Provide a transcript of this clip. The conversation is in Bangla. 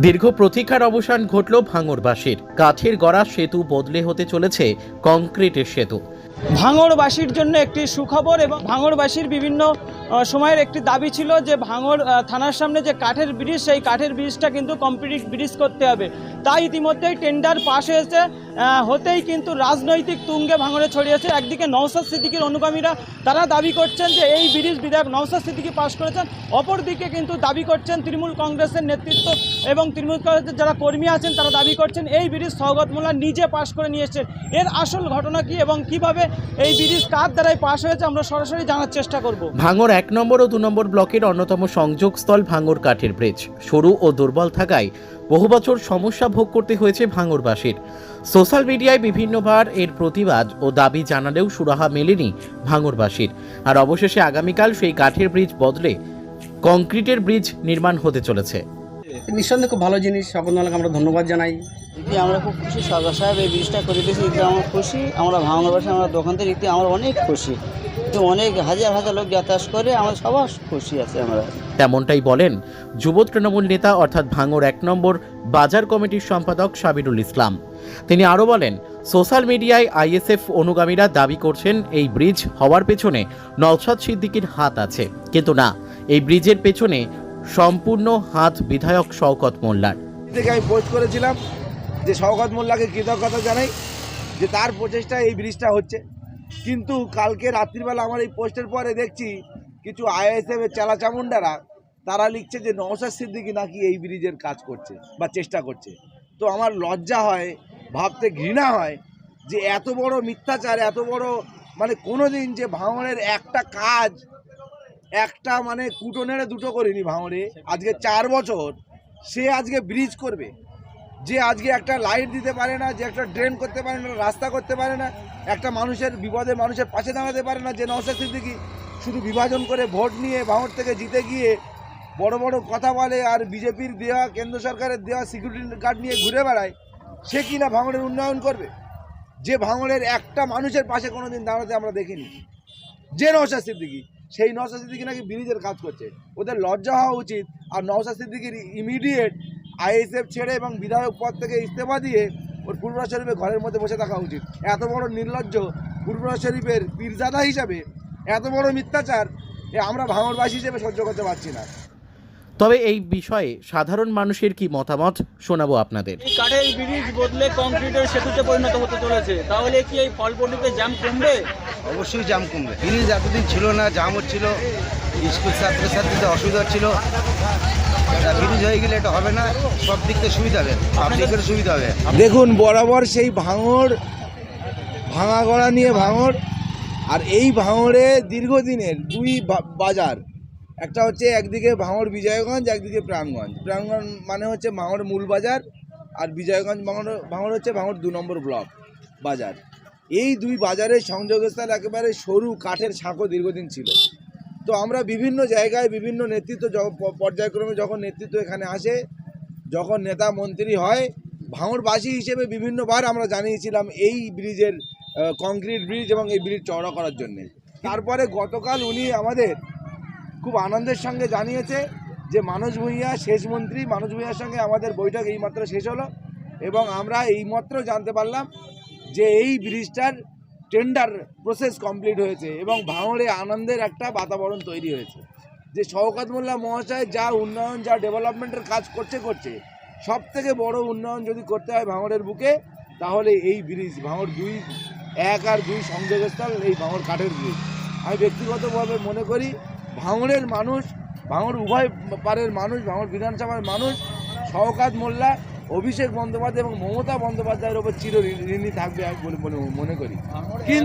দীর্ঘ প্রতীক্ষার অবসান ঘটল ভাঙড়বাসীর। কাঠের গড়া সেতু বদলে হতে চলেছে কংক্রিটের সেতু। ভাঙড়বাসীর জন্য একটি সুখবর এবং ভাঙড়বাসীর বিভিন্ন সময়ের একটি দাবি ছিল যে ভাঙড় থানার সামনে যে কাঠের ব্রিজ, সেই কাঠের ব্রিজটা কিন্তু কমপ্লিট ব্রিজ করতে হবে। তাই ইতিমধ্যেই টেন্ডার পাশ হয়েছে, হতেই কিন্তু রাজনৈতিক তুঙ্গে ভাঙড়ে ছড়িয়েছে। একদিকে নওশাদ সিদ্দিকীর অনুগামীরা তারা দাবি করছেন যে এই ব্রিজ বিধায়ক নওশাদ সিদ্দিকী পাশ করেছেন, অপরদিকে কিন্তু দাবি করছেন তৃণমূল কংগ্রেসের নেতৃত্ব এবং তৃণমূল কংগ্রেসের যারা কর্মী আছেন তারা দাবি করছেন এই ব্রিজ সওগত মোল্লা নিজে পাশ করে নিয়ে এসেছেন। এর আসল ঘটনা কি এবং কিভাবে এই ব্রিজ কার দ্বারাই পাশ হয়েছে আমরা সরাসরি জানার চেষ্টা করব। ভাঙড় 1 নম্বর ও 2 নম্বর ব্লকের অন্যতম সংযোগস্থল ভাঙড় কাঠের ব্রিজ সরু ও দুর্বল থাকায় বহু বছর সমস্যা ভোগ করতে হয়েছে ভাঙড়বাসীর। সোশ্যাল মিডিয়ায় বিভিন্নবার এর প্রতিবাদ ও দাবি জানালেও সুরাহা মেলেনি ভাঙড়বাসীর। আর অবশেষে আগামীকাল সেই কাঠের ব্রিজ বদলে কংক্রিটের ব্রিজ নির্মাণ হতে চলেছে। নিঃসন্দেহে খুব ভালো জিনিস, আপনাকে আমরা ধন্যবাদ জানাই। দিদি আমরা খুব খুশি, সরকার সাহেব এই ব্রিজটা করে দিয়েছে, এতে আমরা খুশি। আমরা ভাঙড়বাসী, আমরা দোকান থেকে দিতে আমরা অনেক খুশি। তো অনেক হাজার হাজার লোক যাতায়াত করে, আমরা সবার খুশি আছে। আমরা তেমনটাই বলেন যুব তৃণমূল নেতা অর্থাৎ ভাঙড় 1 নম্বর বাজার কমিটির সম্পাদক সাবিরুল ইসলাম। তিনি আরও বলেন, সোশ্যাল মিডিয়ায় আইএসএফ অনুগামীরা দাবি করছেন এই ব্রিজ হওয়ার পেছনে নওশাদ সিদ্দিকীর হাত আছে, কিন্তু না, এই ব্রিজের পেছনে সম্পূর্ণ হাত বিধায়ক শওকত মোল্লার। থেকে আমি পোস্ট করেছিলাম যে শওকত মোল্লাকে কৃতজ্ঞতা জানাই যে তার প্রচেষ্টায় এই ব্রিজটা হচ্ছে। কিন্তু কালকে রাত্রিবেলা আমার এই পোস্টের পরে দেখছি কিছু আইএসএফের চালাচামুন্ডারা তারা লিখছে যে নওশাদ সিদ্দিকী নাকি এই ব্রিজের কাজ করছে বা চেষ্টা করছে। তো আমার লজ্জা হয়, ভাবতে ঘৃণা হয় যে এত বড় মিথ্যাচার, এত বড় কোনো দিন যে ভাঙড়ের একটা কাজ, একটা কুটো নেড়ে দুটো করিনি ভাঙড়ে, আজকে 4 বছর সে আজকে ব্রিজ করবে। যে আজকে একটা লাইট দিতে পারে না, যে একটা ড্রেন করতে পারে না, রাস্তা করতে পারে না, একটা মানুষের বিপদে মানুষের পাশে দাঁড়াতে পারে না, যে নওশাদ সিদ্দিকী শুধু বিভাজন করে ভোট নিয়ে ভাঙড় থেকে জিতে গিয়ে বড় বড় কথা বলে আর বিজেপির দেওয়া, কেন্দ্র সরকারের দেওয়া সিকিউরিটি গার্ড নিয়ে ঘুরে বেড়ায়, সে কি না ভাঙড়ের উন্নয়ন করবে? যে ভাঙড়ের একটা মানুষের পাশে কোনোদিন দাঁড়াতে আমরা দেখিনি, যে নওশাদ সিদ্দিকী, সেই নওশাদ সিদ্দিকী নাকি ব্রিজের কাজ করছে। ওদের লজ্জা হওয়া উচিত। আর নওশাদ সিদ্দিকীর ইমিডিয়েট আইএসএফ ছেড়ে এবং বিধায়ক পদ থেকে ইস্তফা দিয়ে ওর ফুরফুরা শরীফের ঘরের মধ্যে বসে থাকা উচিত। এত বড় নির্লজ্জ ফুরফুরা শরীফের পীরজাদা হিসাবে এত বড় মিথ্যাচার আমরা ভাঙড়বাসী হিসেবে সহ্য করতে পারছি না। তবে এই বিষয়ে সাধারণ মানুষের কি মতামত শোনাবো আপনাদের। এই কাঠের ব্রিজ বদলে কংক্রিটের সেতুতে পরিণত হতে চলেছে, তাহলে কি এই ফলপট্টিতে জ্যাম কমবে? অবশ্যই জ্যাম কমবে। ব্রিজ এতদিন ছিল না, জ্যাম হচ্ছিল, স্কুল ছাত্রছাত্রীদের অসুবিধা হচ্ছিল। ব্রিজ হয়ে গেলে এটা হবে না, সব দিক থেকে সুবিধা হবে, পাবলিকের সুবিধা হবে। দেখুন, বরাবর সেই ভাঙড় ভাঙাগড়া নিয়ে ভাঙড়, আর এই ভাঙড়ে দীর্ঘদিনের 2 বাজার, একটা হচ্ছে একদিকে ভাঙড় বিজয়গঞ্জ, একদিকে প্রাণগঞ্জ। প্রাণগঞ্জ মানে হচ্ছে ভাঙড় মূল বাজার, আর বিজয়গঞ্জ ভাঙড় হচ্ছে ভাঙড় 2 নম্বর ব্লক বাজার। এই 2 বাজারের সংযোগস্থল একেবারে সরু কাঠের সাঁকো দীর্ঘদিন ছিল। তো আমরা বিভিন্ন জায়গায় বিভিন্ন নেতৃত্ব পর্যায়ক্রমে যখন নেতৃত্ব এখানে আসে, যখন নেতা মন্ত্রী হয়, ভাঙড়বাসী হিসেবে বিভিন্নবার আমরা জানিয়েছিলাম এই ব্রিজের কংক্রিট ব্রিজ এবং এই ব্রিজ চওড়া করার জন্যে। তারপরে গতকাল উনি আমাদের খুব আনন্দের সঙ্গে জানিয়েছে যে মানস ভূঁইয়া শেষ মন্ত্রী, মানস ভূঁইয়ার সঙ্গে আমাদের বৈঠক এইমাত্র শেষ হলো এবং আমরা এইমাত্র জানতে পারলাম যে এই ব্রিজটার টেন্ডার প্রসেস কমপ্লিট হয়েছে এবং ভাঙড়ে আনন্দের একটা বাতাবরণ তৈরি হয়েছে। যে শওকত মোল্লা মহাশয় যা উন্নয়ন, যা ডেভেলপমেন্টের কাজ করছে, সব থেকে বড় উন্নয়ন যদি করতে হয় ভাঙড়ের বুকে, তাহলে এই ব্রিজ ভাঙড় 1 আর 2 সংযোগস্থল এই ভাঙড় কাঠের ব্রিজ। আমি ব্যক্তিগতভাবে মনে করি ভাঙড়ের মানুষ, ভাঙড় উভয় পারের মানুষ, ভাঙড় বিধানসভার মানুষ শওকত মোল্লা, অভিষেক বন্দ্যোপাধ্যায় এবং মমতা বন্দ্যোপাধ্যায়ের ওপর চিরঋণী থাকবে বলে মনে করি। কিন্তু